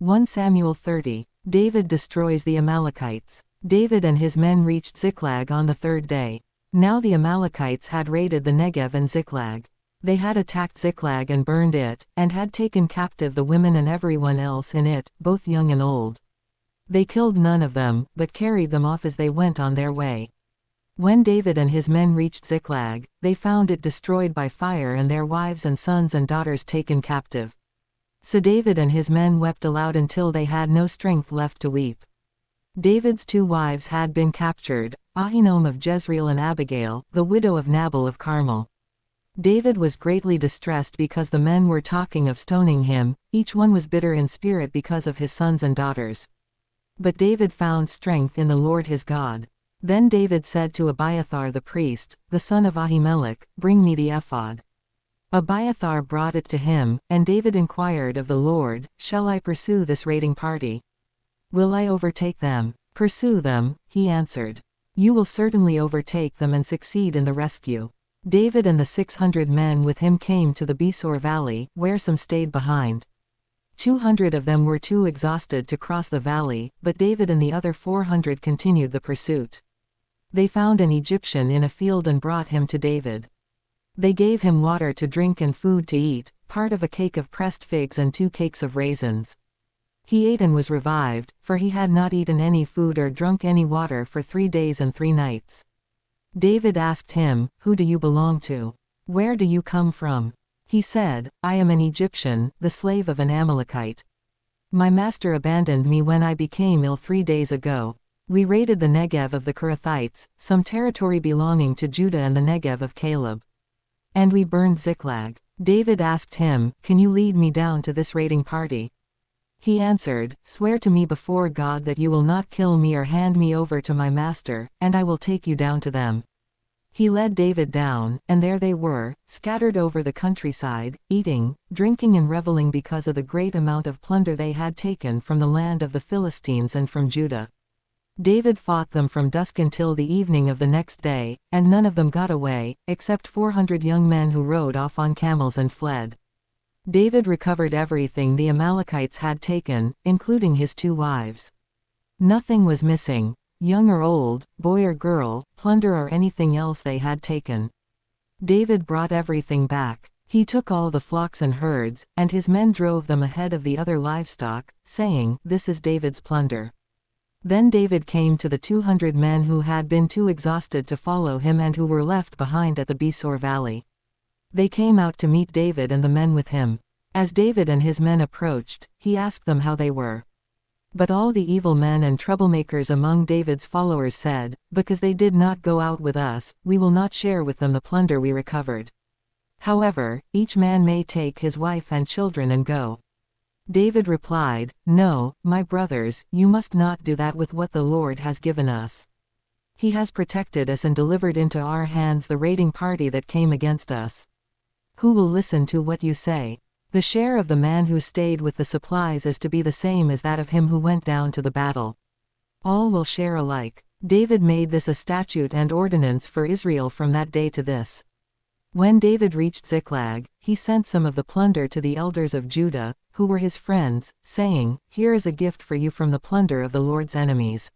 1 Samuel 30. David destroys the Amalekites. David and his men reached Ziklag on the third day. Now the Amalekites had raided the Negev and Ziklag. They had attacked Ziklag and burned it, and had taken captive the women and everyone else in it, both young and old. They killed none of them, but carried them off as they went on their way. When David and his men reached Ziklag, they found it destroyed by fire and their wives and sons and daughters taken captive. So David and his men wept aloud until they had no strength left to weep. David's 2 wives had been captured, Ahinoam of Jezreel and Abigail, the widow of Nabal of Carmel. David was greatly distressed because the men were talking of stoning him, each one was bitter in spirit because of his sons and daughters. But David found strength in the Lord his God. Then David said to Abiathar the priest, the son of Ahimelech, "Bring me the ephod." Abiathar brought it to him, and David inquired of the Lord, "Shall I pursue this raiding party? Will I overtake them?" "Pursue them," he answered. "You will certainly overtake them and succeed in the rescue." David and the 600 men with him came to the Besor valley, where some stayed behind. 200 of them were too exhausted to cross the valley, but David and the other 400 continued the pursuit. They found an Egyptian in a field and brought him to David. They gave him water to drink and food to eat, part of a cake of pressed figs and 2 cakes of raisins. He ate and was revived, for he had not eaten any food or drunk any water for 3 days and 3 nights. David asked him, "Who do you belong to? Where do you come from?" He said, "I am an Egyptian, the slave of an Amalekite. My master abandoned me when I became ill 3 days ago. We raided the Negev of the Kerethites, some territory belonging to Judah, and the Negev of Caleb. And we burned Ziklag." David asked him, "Can you lead me down to this raiding party?" He answered, "Swear to me before God that you will not kill me or hand me over to my master, and I will take you down to them." He led David down, and there they were, scattered over the countryside, eating, drinking and reveling because of the great amount of plunder they had taken from the land of the Philistines and from Judah. David fought them from dusk until the evening of the next day, and none of them got away, except 400 young men who rode off on camels and fled. David recovered everything the Amalekites had taken, including his 2 wives. Nothing was missing, young or old, boy or girl, plunder or anything else they had taken. David brought everything back. He took all the flocks and herds, and his men drove them ahead of the other livestock, saying, "This is David's plunder." Then David came to the 200 men who had been too exhausted to follow him and who were left behind at the Besor valley. They came out to meet David and the men with him. As David and his men approached, he asked them how they were. But all the evil men and troublemakers among David's followers said, "Because they did not go out with us, we will not share with them the plunder we recovered. However, each man may take his wife and children and go." David replied, "No, my brothers, you must not do that with what the Lord has given us. He has protected us and delivered into our hands the raiding party that came against us. Who will listen to what you say? The share of the man who stayed with the supplies is to be the same as that of him who went down to the battle. All will share alike." David made this a statute and ordinance for Israel from that day to this. When David reached Ziklag, he sent some of the plunder to the elders of Judah, who were his friends, saying, "Here is a gift for you from the plunder of the Lord's enemies."